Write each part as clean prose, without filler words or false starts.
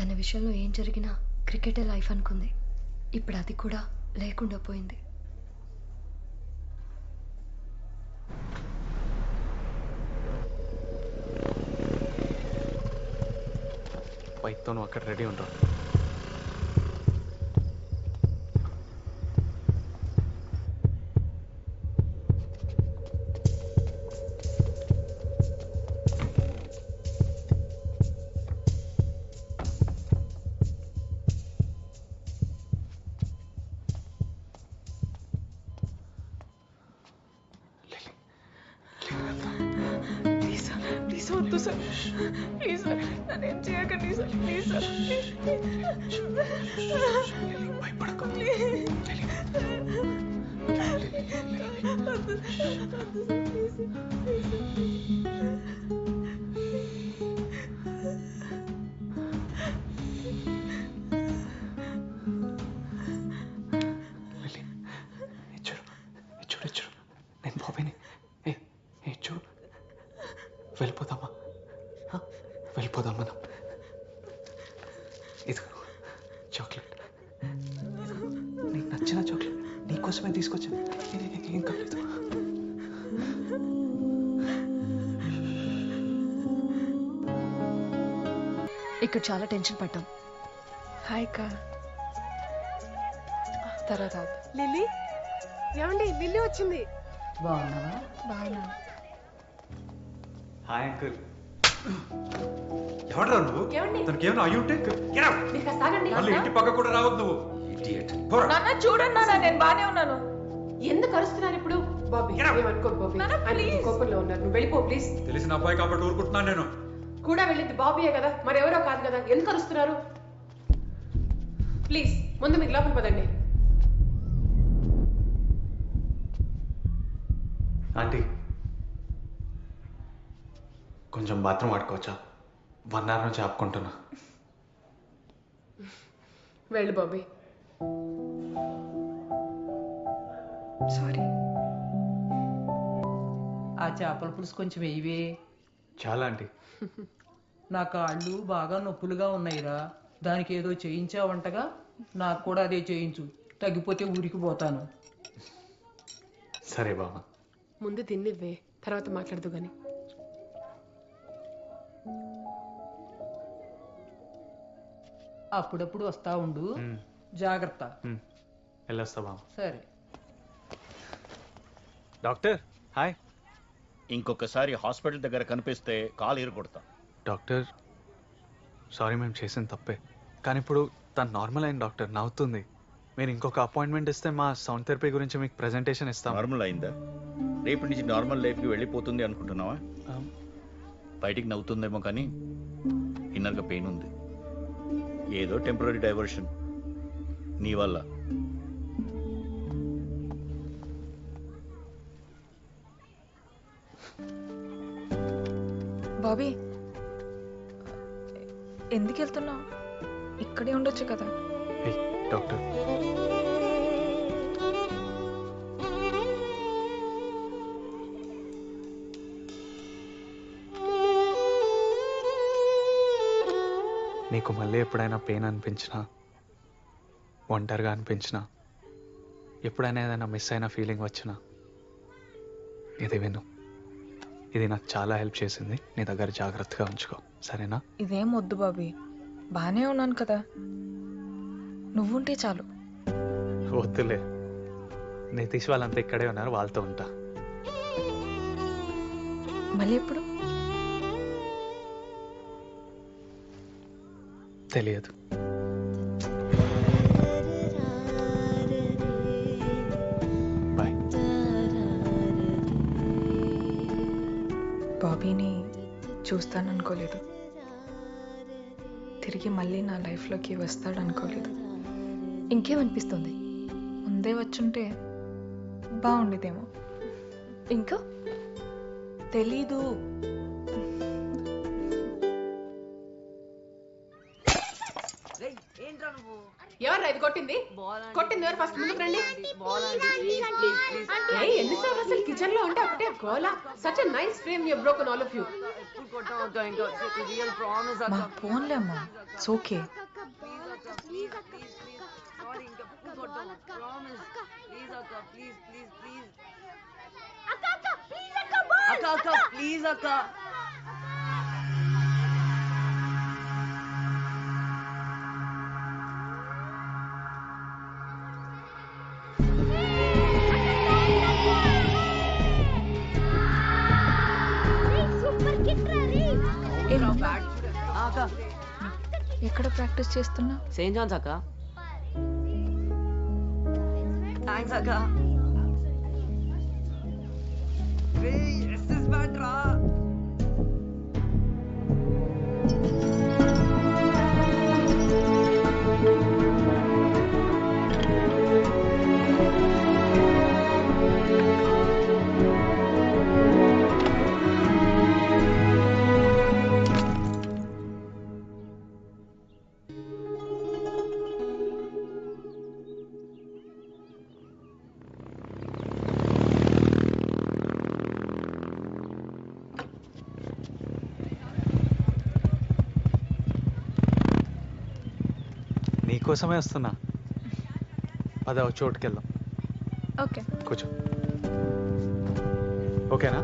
తన విషయంలో ఏం జరిగినా క్రికెటే లైఫ్ అనుకుంది. ఇప్పుడు అది కూడా లేకుండా పోయింది. బైక్తో నువ్వు అక్కడ రెడీ ఉంటావు. వద్దు సార్, ప్లీజ్ సార్, నన్నేం చేయకండి సార్, ప్లీజ్ సార్, భయపడకు. చూడు నేను బాబీని. చూడు వెళ్ళిపోదామా, వెళ్ళిపోదాం మనం. ఇది చాక్లెట్, నీకు నచ్చిన చాక్లెట్ నీకోసమే తీసుకొచ్చాను. ఏం కాలేదు. ఇక్కడ చాలా టెన్షన్ పడ్డాం. హాయ్ కా తర్వాత లిల్లీ, ఏమండి లిల్లీ వచ్చింది. బాగున్నావా? బాగున్నా. Hi uncle. ఎవడరా నువ్వు? తనకి ఏమైనా అయ్యి ఉంటే మళ్ళీ ఇంటి పక్క కూడా రావద్దు నువ్వు. నాన్న చూడండి నాన్న, నేను బానే ఉన్నాను. ఎందుకు అరుస్తున్నారు ఇప్పుడు? బాబీ ఏమనుకో బాబీ, ఆయన కోపంలో ఉన్నారు, నువ్వు వెళ్ళిపో ప్లీజ్. తెలిసిన అబ్బాయి కాబట్టి ఊరుకుంటున్నాను నేను. కూడా వెళ్ళింది బాబీయే కదా, మరెవరో కాదు కదా, ఎందుకు అరుస్తున్నారు? ప్లీజ్ ముందు మీరు లోపల పదండి. ఆంటీ కొంచెం బాత్రూమ్ ఆడుకోవచ్చా? 1 hour నుంచి ఆపుకుంటున్నా. వెళ్ళు బాబీ. సారీ. ఆ చేపల పులుసు కొంచెం వేయవే. చాలా ఆంటీ. నా కాళ్ళు బాగా నొప్పులుగా ఉన్నాయిరా, దానికి ఏదో చేయించావంటగా, నాకు కూడా అదే చేయించు, తగ్గిపోతే ఊరికి పోతాను. సరే బామ్మ. ముందు తిన్నివ్వే, తర్వాత మాట్లాడదు గాని. అప్పుడప్పుడు వస్తా ఉండు, జాగ్రత్త. వెళ్ళొస్తా బామ్మ. సరే. Doctor hi. ఇంకొకసారి హాస్పిటల్ దగ్గర కనిపిస్తే కాలు ఎరగొడతా. డాక్టర్ సారీ, మేము చేసిన తప్పే. కానీ ఇప్పుడు తను నార్మల్ అయిన డాక్టర్, నవ్వుతుంది. మీరు ఇంకొక అపాయింట్మెంట్ ఇస్తే మా సౌండ్ థెరపీ గురించి మీకు ప్రెజెంటేషన్ ఇస్తాం. నార్మల్ అయిందా? రేపు నుంచి నార్మల్ లైఫ్కి వెళ్ళిపోతుంది అనుకుంటున్నావా? బయటికి నవ్వుతుందేమో కానీ ఇన్నర్గా పెయిన్ ఉంది. ఏదో టెంపరీ డైవర్షన్ నీ వల్ల. బాబీ ఎందుకు వెళ్తున్నావు? ఇక్కడే ఉండొచ్చు కదా. డాక్టర్ నీకు మళ్ళీ ఎప్పుడైనా పెయిన్ అనిపించినా, ఒంటరిగా అనిపించినా, ఎప్పుడైనా ఏదైనా మిస్ అయిన ఫీలింగ్ వచ్చినా ఇది విను. ఇది నాకు చాలా హెల్ప్ చేసింది. నీ దగ్గర జాగ్రత్తగా ఉంచుకో, సరేనా? ఇదేం వద్దు బాబీ, బాగానే ఉన్నాను కదా, నువ్వుంటే చాలు. వద్దులే, నితీష్ వాళ్ళంతా ఇక్కడే ఉన్నారు, వాళ్ళతో ఉంటా. మళ్ళీ ఎప్పుడు? తెలియదు. బాయ్. బాబీని చూస్తాననుకోలేదు, తిరిగి మళ్ళీ నా లైఫ్లోకి వస్తాడనుకోలేదు. ఇంకేమనిపిస్తుంది? ముందే వచ్చుంటే బాగుండేదేమో. ఇంకా తెలీదు. ఎవరు ఇది కొట్టింది? కొట్టింది ఎవరు? ఫస్ట్ ముందుకు రండి. ఏయ్, ఎన్నిసార్లు అసలు కిచెన్ లో ఉంటే ఒకటే గోలా. Such a nice frame you broken all of you. మా ఫోన్లే అమ్మా, ఇట్స్ ఓకే. ప్లీజ్ అక్క. ఎక్కడ ప్రాక్టీస్ చేస్తున్నా? సెయింట్ జాన్స్ అక్క. థ్యాంక్స్ అక్క. నీకోసమే వస్తున్నా. అదే ఒక చోటుకి వెళ్దాం. ఓకే, కూర్చో. ఓకేనా?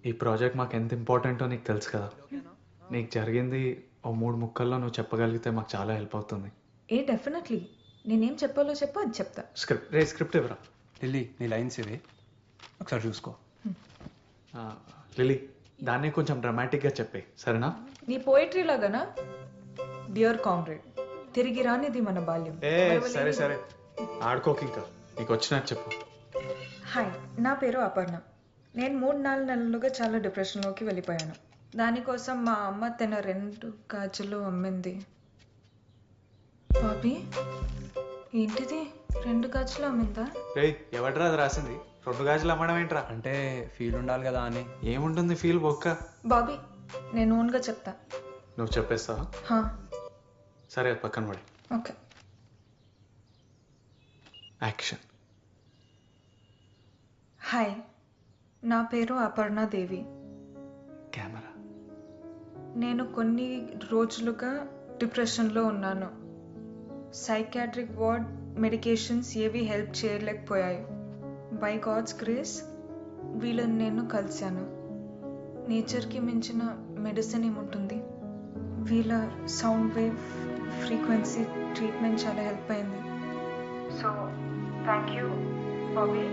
ఈ ప్రాజెక్ట్ మాకు ఎంత ఇంపార్టెంటో నీకు తెలుసు కదా. నీకు జరిగింది ఓ 3 ముక్కల్లో నువ్వు చెప్పగలిగితే మాకు చాలా హెల్ప్ అవుతుంది. డెఫినెట్లీ. నేనేం చెప్పాలో చెప్పు, అది చెప్తా. స్క్రిప్ట్ ఇవ్వరా. లిల్లీ, నీ లైన్స్ ఇవి ఒకసారి చూసుకో. లిల్లీ, దాన్ని కొంచెం డ్రామాటిక్గా చెప్పే, సరేనా? నీ పోయిటరీ లాగానా? డియర్ కామ్రేడ్, తిరిగి రానిది మన బాల్యం. సరే సరే, ఆడుకోక ఇంకా. నీకు వచ్చినట్టు చెప్పు. హాయ్, నా పేరు అపర్ణ. నేను 3-4 నెలలుగా చాలా డిప్రెషన్లోకి వెళ్ళిపోయాను. దానికోసం మా అమ్మ తన 2 గాజులు అమ్మింది. బాబీ, ఏంటిది? 2 గాజులు అమ్మిందా? ఎవడ్రా అది రాసింది? 2 గాజులు అమ్మడం ఏంట్రా? అంటే ఫీల్ ఉండాలి కదా అని. ఏముంటుంది ఫీల్ బొక్క. బాబీ, నేను ఓన్గా చెప్తా. నువ్వు చెప్పేస్తావా? హా, సరే, అది పక్కన పడి. ఓకే. యాక్షన్. హాయ్, నా పేరు అపర్ణ దేవి. కెమెరా. నేను కొన్ని రోజులుగా డిప్రెషన్లో ఉన్నాను. సైకాట్రిక్ వార్డ్ మెడికేషన్స్ ఏవి హెల్ప్ చేయలేకపోయాయి. బై గాడ్స్ గ్రేస్ వీళ్ళని నేను కలిశాను. నేచర్కి మించిన మెడిసిన్ ఏముంటుంది? వీళ్ళ సౌండ్ వేవ్ ఫ్రీక్వెన్సీ ట్రీట్మెంట్ చాలా హెల్ప్ అయింది. సో థ్యాంక్ యూ బాబీ,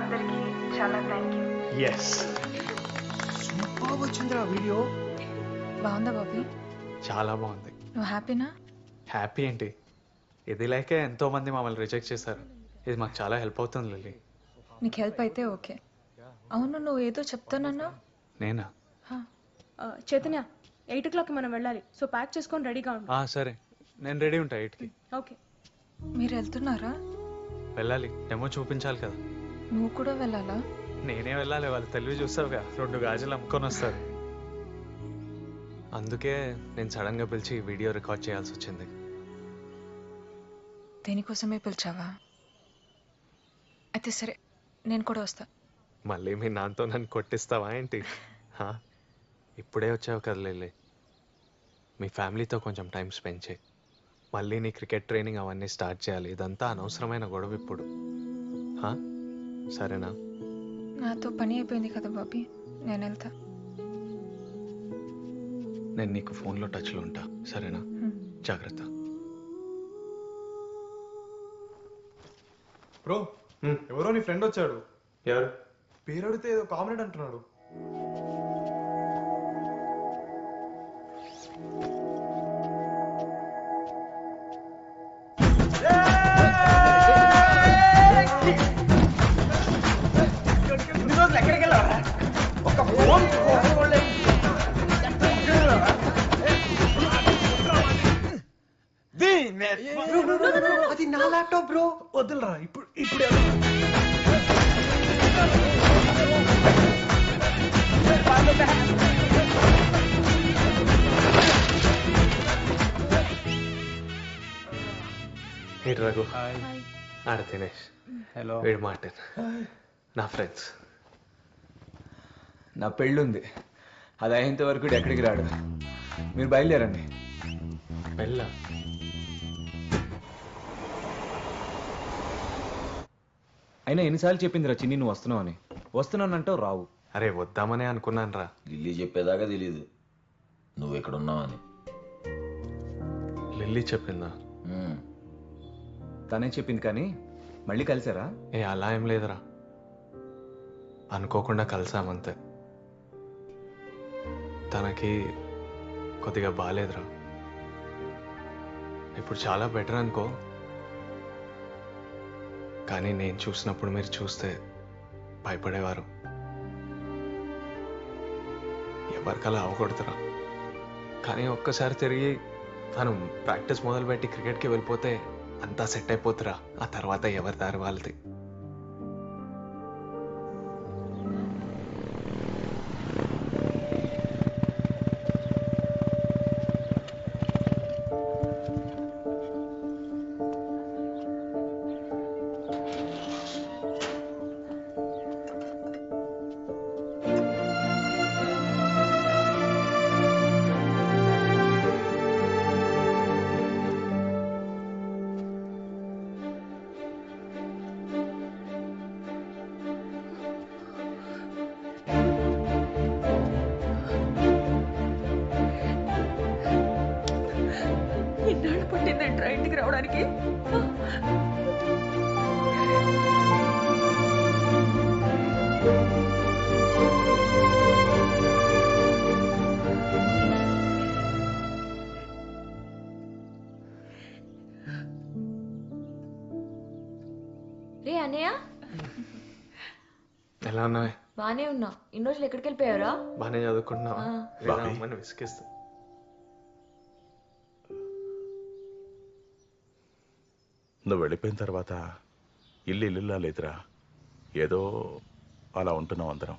అందరికీ చాలా థ్యాంక్ యూ. సూపర్ వచ్చిందిరా వీడియో. బాగుందా బాబీ? చాలా బాగుంది. నువ్వు హ్యాపీనా? హ్యాపీ ఏంటి, ఇది లేకే ఎంతో మంది మమ్మల్ని రిజెక్ట్ చేశారు. ఇది మాకు చాలా హెల్ప్ అవుతుంది లిల్లీ. నీకు హెల్ప్ అయితే ఓకే. అవును, నువ్వు ఏదో చెప్తానన్నా? నేనా? చైతన్య, 8 o'clock మనం వెళ్ళాలి. సో ప్యాక్ చేసుకొని రెడీగా ఉండు. సరే, నేను రెడీ ఉంటా 8కి. ఓకే. మీరు వెళ్తున్నారా? వెళ్ళాలి, డెమో చూపించాలి కదా. నువ్వు కూడా వెళ్ళాలా? నేనే వెళ్ళాలి, వాళ్ళు తెలివి చూస్తావుగా, 2 గాజులు అమ్ముకొని వస్తారు. అందుకే నేను సడన్గా పిలిచి వీడియో రికార్డ్ చేయాల్సి వచ్చింది. దేనికోసమే పిలిచావా? అయితే సరే, నేను కూడా వస్తా. మళ్ళీ మీ నాన్నతో నన్ను కొట్టిస్తావా ఏంటి? ఇప్పుడే వచ్చావు కదా లిల్లీ, మీ ఫ్యామిలీతో కొంచెం టైం స్పెండ్ చేయి. మళ్ళీ నీ క్రికెట్ ట్రైనింగ్ అవన్నీ స్టార్ట్ చేయాలి. ఇదంతా అనవసరమైన గొడవ ఇప్పుడు. సరేనా? నాతో పని అయిపోయింది కదా బాబీ, నేను వెళ్తా. నేను నీకు ఫోన్లో టచ్లో ఉంటా, సరేనా? జాగ్రత్త. బ్రో, ఎవరో నీ ఫ్రెండ్ వచ్చాడు. ఎవరు? పేరు అడిగితే ఏదో కామ్రేడ్ అంటున్నాడు. ఎక్కడికి వెళ్ళావా? ఒక ఫోన్ అది నా ల్యాప్టాప్ బ్రో. వద్దులరా ఇప్పుడు ఏంటి రఘు? హాయ్. ఆడ దినేష్, హలో. వీడు మార్టిన్, నా ఫ్రెండ్స్. నా పెళ్ళుంది, అది అయ్యేంత వరకు వీడు ఎక్కడికి రాడు. మీరు బయలుదేరండి. వెళ్ళ అయినా ఎన్నిసార్లు చెప్పిందిరా చిన్ని నువ్వు వస్తున్నావు అని. వస్తున్నానంటావు రావు. అరే వద్దామనే అనుకున్నాను రా. లిల్లీ చెప్పేదాకా తెలీదు నువ్వు ఇక్కడ ఉన్నావని. లిల్లీ చెప్పిందా? తనే చెప్పింది కానీ మళ్ళీ కలిసారా? అలా ఏం లేదురా, అనుకోకుండా కలిసామంతే. తనకి కొద్దిగా బాగాలేదురా, ఇప్పుడు చాలా బెటర్ అనుకో. కానీ నేను చూసినప్పుడు మీరు చూస్తే భయపడేవారు. ఎవరికలా అవ్వకూడదురా. కానీ ఒక్కసారి తిరిగి తను ప్రాక్టీస్ మొదలుపెట్టి క్రికెట్కి వెళ్ళిపోతే అంతా సెట్ అయిపోతురా. ఆ తర్వాత ఎవరి దారి వాళ్ళది. ఎన్నాళ్ళు పట్టిందంట్రా ఇంటికి రావడానికి? రే అన్నయ్య, ఎలా ఉన్నావే? బానే ఉన్నా. ఇన్ని రోజులు ఎక్కడికి వెళ్ళిపోయారా? బాగానే చదువుకుంటున్నావా? ఆ. లేదా అమ్మని విసిగిస్తా. నువ్వు వెళ్ళిపోయిన తర్వాత ఇల్లులా లేదురా. ఏదో అలా ఉంటున్నాం అందరం.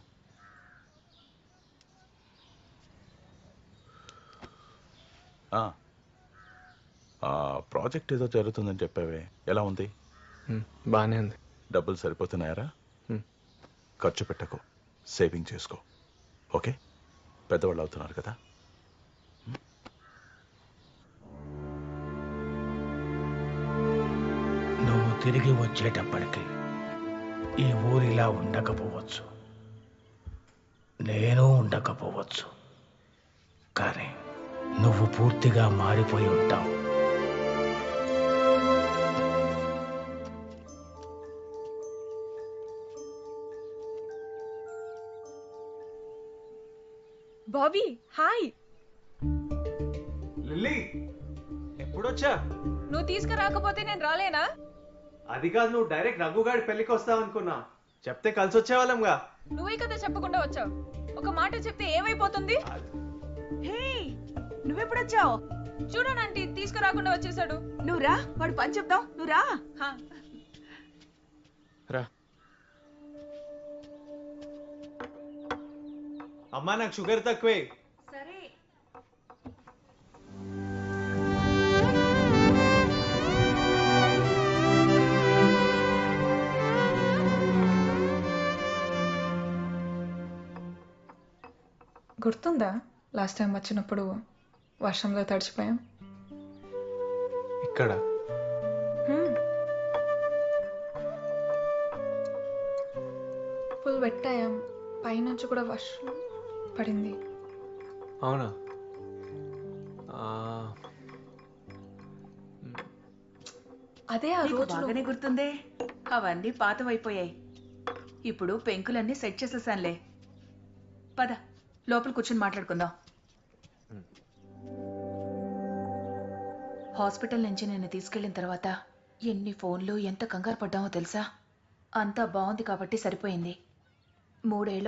ప్రాజెక్ట్ ఏదో జరుగుతుందని చెప్పావే, ఎలా ఉంది? బాగానే ఉంది. డబ్బులు సరిపోతున్నాయారా? ఖర్చు పెట్టకు, సేవింగ్ చేసుకో. ఓకే, పెద్దవాళ్ళు అవుతున్నారు కదా. నువ్వు తిరిగి వచ్చేటప్పటికి ఈ ఊరిలా ఉండకపోవచ్చు, నేను ఉండకపోవచ్చు, కానీ నువ్వు పూర్తిగా మారిపోయి ఉంటావు. Bobby hi. లిల్లీ, ఎప్పుడొచ్చా? నువ్వు తీసుకురాకపోతే నేను రాలేనా? అది కాదు, నువ్వు డైరెక్ట్ రఘుగాడి పెళ్లికి వస్తావు అనుకున్నా. చెప్తే కలిసి వచ్చేవాళ్ళంగా. నువ్వే కదా చెప్పకుండా వచ్చావు. ఒక మాట చెప్తే ఏమైపోతుంది? హే, నువ్వెప్పుడొచ్చావు? చూడనంటీ తీసుకురాకుండా వచ్చేసాడు. నువ్వు రా, వాడు పని చెప్తావు. నువ్వు రా. రా. అమ్మా, నాకు షుగర్ తక్కువే. సరే. గుర్తుందా లాస్ట్ టైం వచ్చినప్పుడు వర్షంలో తడిచిపోయాం? ఇక్కడ ఫుల్ వెట్టయ్యాం, పైనుంచి కూడా వర్షం పడింది. అవునా? అదే ఆ నీకు రోజు బాగానే గుర్తుందే. అవన్నీ పాతవైపోయాయి. ఇప్పుడు పెంకులన్నీ సెట్ చేసేసానులే. పద, లోపల కూర్చొని మాట్లాడుకుందాం. హాస్పిటల్ నుంచి నిన్ను తీసుకెళ్లిన తర్వాత ఎన్ని ఫోన్లు, ఎంత కంగారు పడ్డామో తెలుసా? అంతా బాగుంది కాబట్టి సరిపోయింది. 3 ఏళ్ల